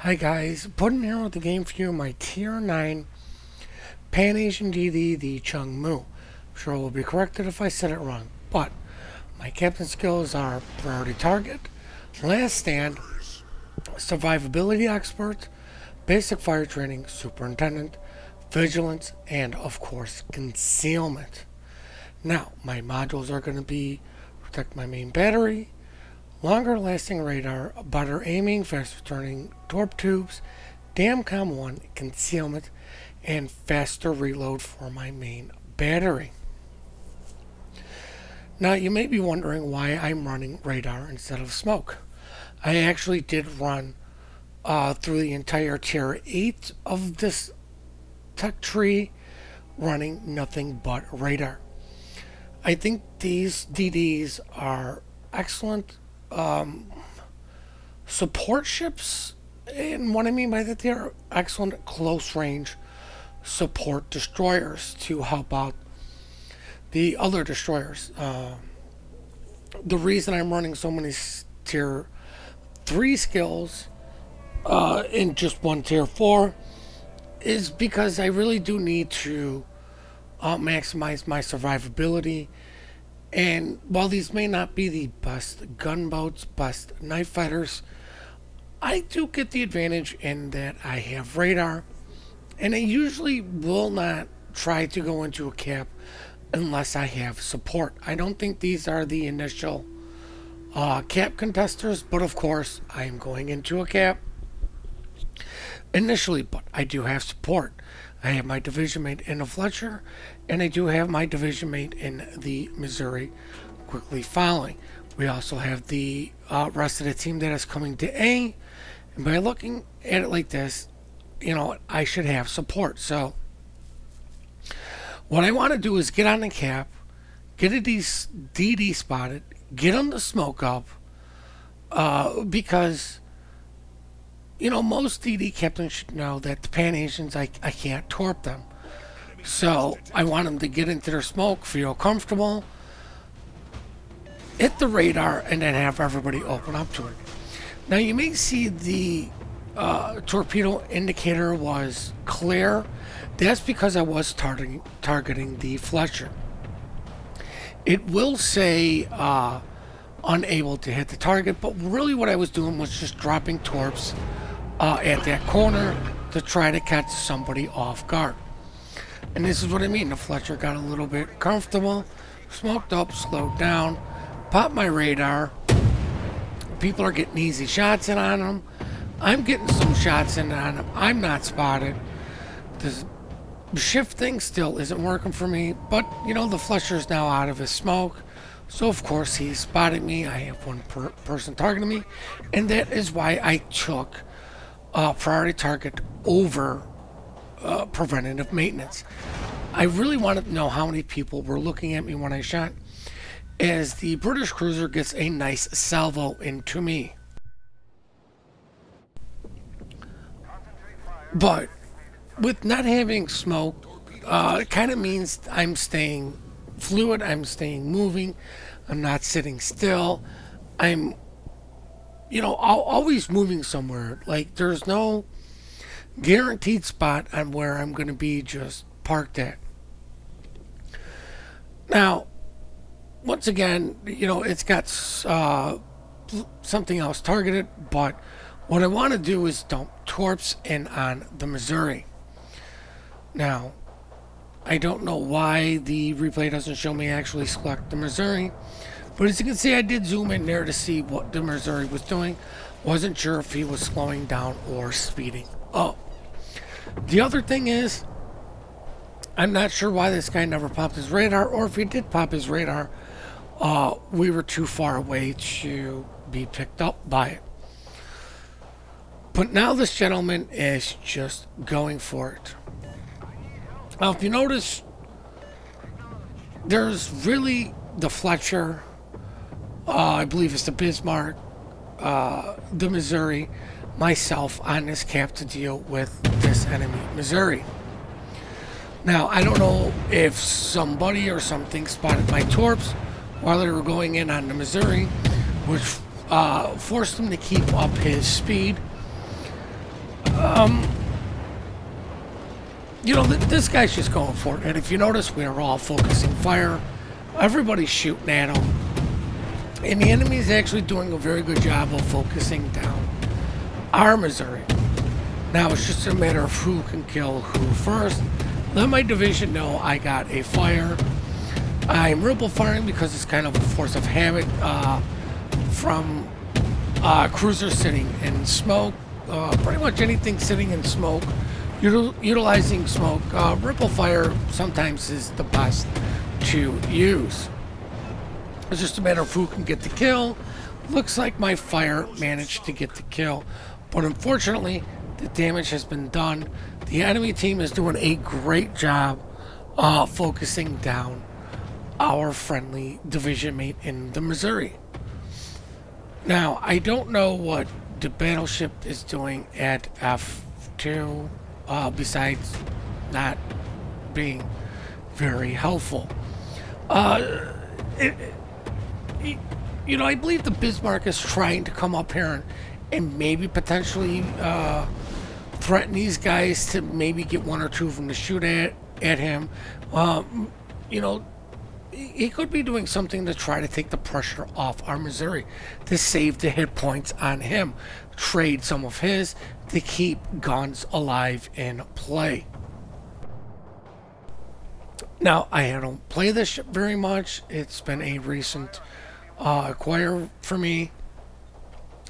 Hi guys, Puddin here with the game for you, my Tier 9 Pan-Asian DD, the Chung Mu. I'm sure I will be corrected if I said it wrong, but my captain skills are Priority Target, Last Stand, Survivability Expert, Basic Fire Training, Superintendent, Vigilance, and of course, Concealment. Now, my modules are going to be Protect my main battery, Longer lasting radar, better aiming, fast returning torp tubes, DAMCOM 1, concealment, and faster reload for my main battery. Now you may be wondering why I'm running radar instead of smoke. I actually did run through the entire tier 8 of this tech tree running nothing but radar. I think these DDs are excellent support ships, and what I mean by that, they are excellent close range support destroyers to help out the other destroyers. The reason I'm running so many tier 3 skills in just one tier 4 is because I really do need to maximize my survivability. And while these may not be the best gunboats, best night fighters, I do get the advantage in that I have radar, and I usually will not try to go into a cap unless I have support. I don't think these are the initial cap contesters, but of course I am going into a cap initially, but I do have support. I have my division mate in a Fletcher, and I do have my division mate in the Missouri quickly following. We also have the rest of the team that is coming to A, and by looking at it like this, you know, I should have support. So what I want to do is get on the cap, get a DD spotted, get them to smoke up, because you know, most DD captains should know that the Pan-Asians, I can't torp them. So I want them to get into their smoke, feel comfortable, hit the radar, and then have everybody open up to it. Now you may see the torpedo indicator was clear. That's because I was targeting the Fletcher. It will say unable to hit the target, but really what I was doing was just dropping torps at that corner to try to catch somebody off guard. And this is what I mean. The Fletcher got a little bit comfortable, smoked up, slowed down, popped my radar. People are getting easy shots in on them. I'm getting some shots in on them. I'm not spotted. The shift thing still isn't working for me, but you know, the Fletcher's now out of his smoke. So of course he spotted me. I have one person targeting me, and that is why I took priority target over preventative maintenance. I really wanted to know how many people were looking at me when I shot, as the British cruiser gets a nice salvo into me. But with not having smoke, it kind of means I'm staying fluid, I'm staying moving, I'm not sitting still, I'm, you know, always moving somewhere. Like, there's no guaranteed spot on where I'm going to be just parked at. Now, once again, you know, it's got something else targeted, but what I want to do is dump torps in on the Missouri. Now, I don't know why the replay doesn't show me actually select the Missouri, but as you can see, I did zoom in there to see what the Missouri was doing. Wasn't sure if he was slowing down or speeding up. The other thing is, I'm not sure why this guy never popped his radar, or if he did pop his radar, we were too far away to be picked up by it. But now this gentleman is just going for it. Now, if you notice, there's really the Fletcher, I believe it's the Bismarck, the Missouri, myself on this cap to deal with this enemy Missouri. Now, I don't know if somebody or something spotted my torps while they were going in on the Missouri, which forced him to keep up his speed. You know, this guy's just going for it. And if you notice, we are all focusing fire. Everybody's shooting at him. And the enemy is actually doing a very good job of focusing down our Missouri. Now, it's just a matter of who can kill who first. Let my division know I got a fire. I'm ripple firing because it's kind of a force of habit from cruisers sitting in smoke. Pretty much anything sitting in smoke. Utilizing smoke, ripple fire sometimes is the best to use. It's just a matter of who can get the kill. Looks like my fire managed to get the kill, but unfortunately the damage has been done. The enemy team is doing a great job focusing down our friendly division mate in the Missouri. Now, I don't know what the battleship is doing at F2 besides not being very helpful. You know, I believe the Bismarck is trying to come up here and maybe potentially threaten these guys to maybe get one or two of them to shoot at him. You know, he could be doing something to try to take the pressure off our Missouri, to save the hit points on him, trade some of his to keep guns alive in play. Now, I don't play this ship very much. It's been a recent acquire for me,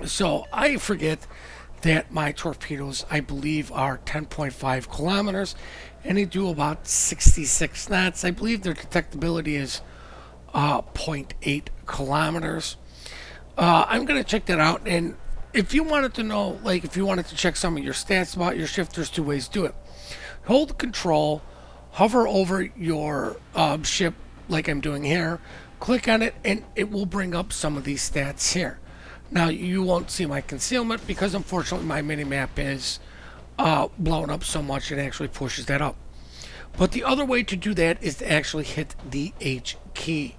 so I forget that my torpedoes, I believe, are 10.5 kilometers, and they do about 66 knots. I believe their detectability is 0.8 kilometers. I'm going to check that out, and if you wanted to know, like if you wanted to check some of your stats about your ship, there's two ways to do it. Hold control, hover over your ship like I'm doing here, click on it, and it will bring up some of these stats here. Now, you won't see my concealment because unfortunately my mini-map is blown up so much it actually pushes that up. But the other way to do that is to actually hit the H key,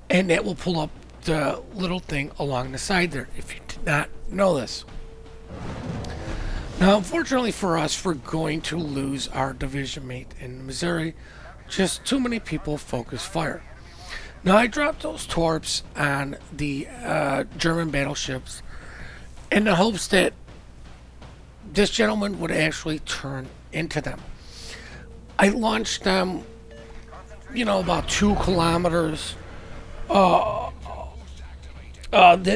and that will pull up the little thing along the side there, if you did not know this. Now, unfortunately for us, we're going to lose our division mate in Missouri. Just too many people focus fire. Now, I dropped those torps on the German battleships in the hopes that this gentleman would actually turn into them. I launched them, you know, about 2 kilometers. That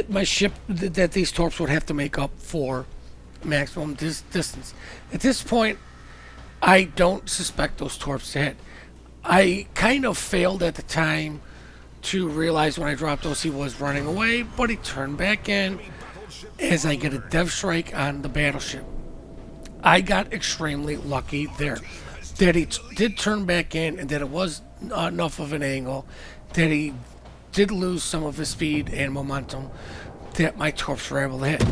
my ship, that these torps would have to make up for maximum distance. At this point, I don't suspect those torps to hit. I kind of failed at the time to realize when I dropped those he was running away, but he turned back in as I get a dev strike on the battleship. I got extremely lucky there that he did turn back in, and that it was enough of an angle that he did lose some of his speed and momentum that my torps were able to hit.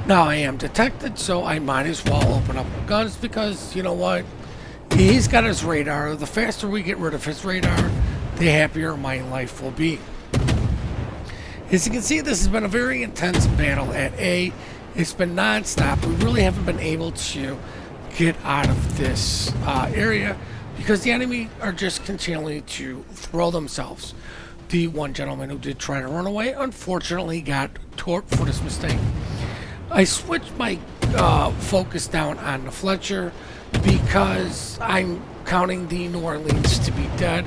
Now, I am detected, so I might as well open up guns because, you know what, he's got his radar. The faster we get rid of his radar, the happier my life will be. As you can see, this has been a very intense battle at A. It's been non-stop. We really haven't been able to get out of this area because the enemy are just continuing to throw themselves. The one gentleman who did try to run away, unfortunately, got torped for this mistake. I switched my focus down on the Fletcher because I'm counting the New Orleans to be dead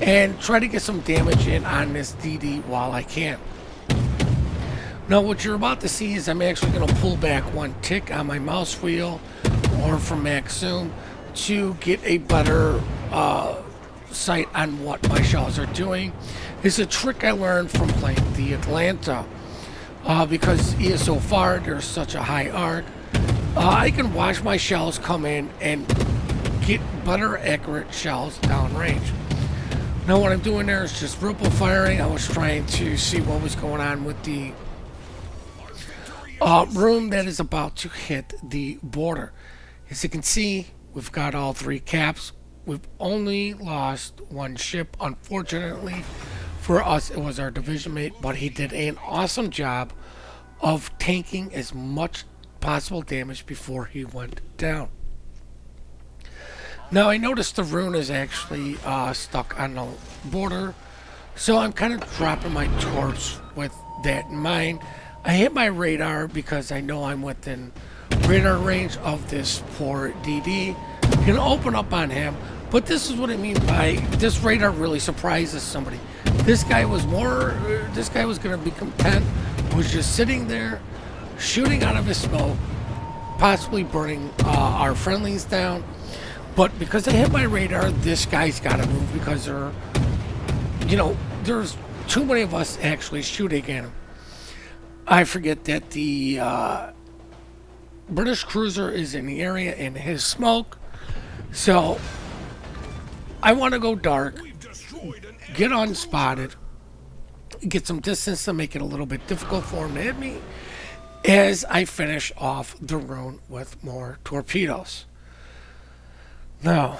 and try to get some damage in on this DD while I can. Now, what you're about to see is I'm actually going to pull back one tick on my mouse wheel or from max zoom to get a better sight on what my shells are doing. It's a trick I learned from playing the Atlanta. Because ESO there's such a high arc, I can watch my shells come in and get better accurate shells downrange. Now, what I'm doing there is just ripple firing. I was trying to see what was going on with the room that is about to hit the border. As you can see, we've got all 3 caps. We've only lost 1 ship, unfortunately. For us, it was our division mate, but he did an awesome job of tanking as much possible damage before he went down. Now I noticed the rune is actually stuck on the border, so I'm kind of dropping my torps with that in mind. I hit my radar because I know I'm within radar range of this poor DD. Can open up on him, but this is what I mean by this radar really surprises somebody. This guy was going to be content, was just sitting there, shooting out of his smoke, possibly burning our friendlies down. But because I hit my radar, this guy's got to move because there's too many of us actually shooting at him. I forget that the British cruiser is in the area in his smoke, so I want to go dark, get unspotted, get some distance to make it a little bit difficult for him to hit me as I finish off the rune with more torpedoes. Now,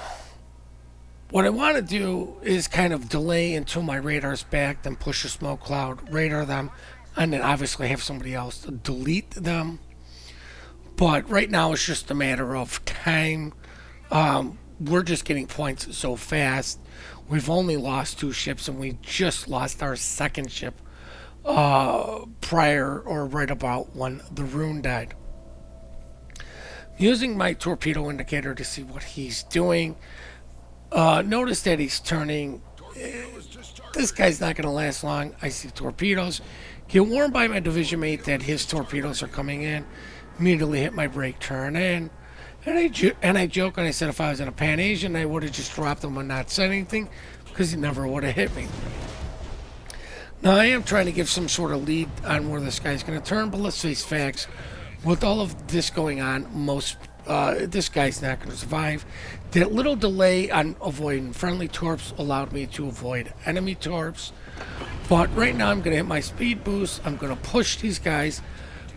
what I want to do is kind of delay until my radar's back, then push a smoke cloud, radar them, and then obviously have somebody else delete them. But right now it's just a matter of time. We're just getting points so fast. We've only lost 2 ships, and we just lost our 2nd ship prior or right about when the rune died. Using my torpedo indicator to see what he's doing. Notice that he's turning. This guy's not going to last long. I see torpedoes. Get warned by my division mate that his torpedoes are coming in. Immediately hit my brake, turn in. And I joke and I said if I was in a Pan Asian, I would have just dropped him and not said anything because he never would have hit me. Now I am trying to give some sort of lead on where this guy's going to turn, but let's face facts. With all of this going on, this guy's not going to survive. That little delay on avoiding friendly torps allowed me to avoid enemy torps. But right now I'm going to hit my speed boost. I'm going to push these guys.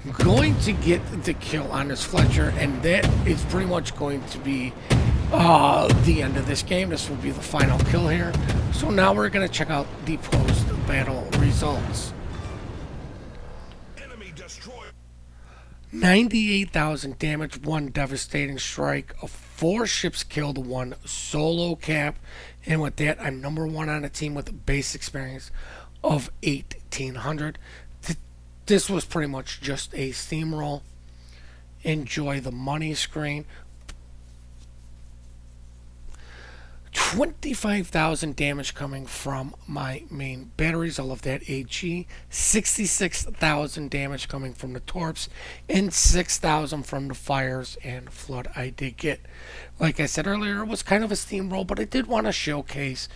I'm going to get the kill on this Fletcher, and that is pretty much going to be the end of this game. This will be the final kill here. So now we're going to check out the post-battle results. 98,000 damage, 1 devastating strike, 4 ships killed, 1 solo cap, and with that, I'm #1 on a team with a base experience of 1,800. This was pretty much just a steamroll. Enjoy the money screen. 25,000 damage coming from my main batteries, all of that AG. 66,000 damage coming from the torps, and 6,000 from the fires and flood I did get. Like I said earlier, it was kind of a steamroll, but I did want to showcase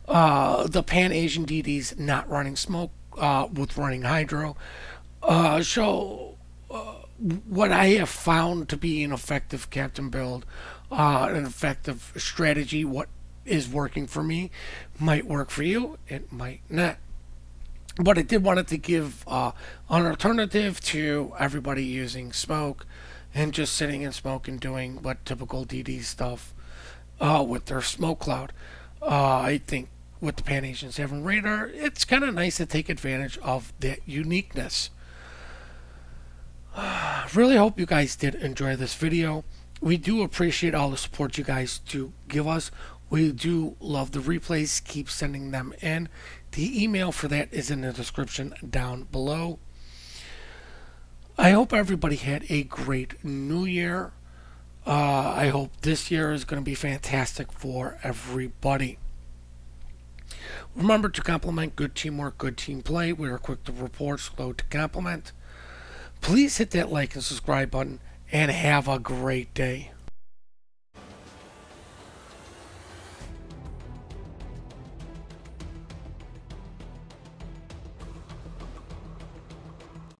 the Pan Asian DDs not running smoke with running hydro. Show what I have found to be an effective captain build, an effective strategy. What is working for me might work for you, it might not. But I did want to give an alternative to everybody using smoke and just sitting in smoke and doing what typical DD stuff with their smoke cloud. I think with the Pan Asians having radar, it's kind of nice to take advantage of that uniqueness. Really hope you guys did enjoy this video. We do appreciate all the support you guys do give us. We do love the replays. Keep sending them in. The email for that is in the description down below. I hope everybody had a great new year. I hope this year is going to be fantastic for everybody. Remember to compliment good teamwork, good team play. We are quick to report, slow to compliment. Please hit that like and subscribe button, and have a great day.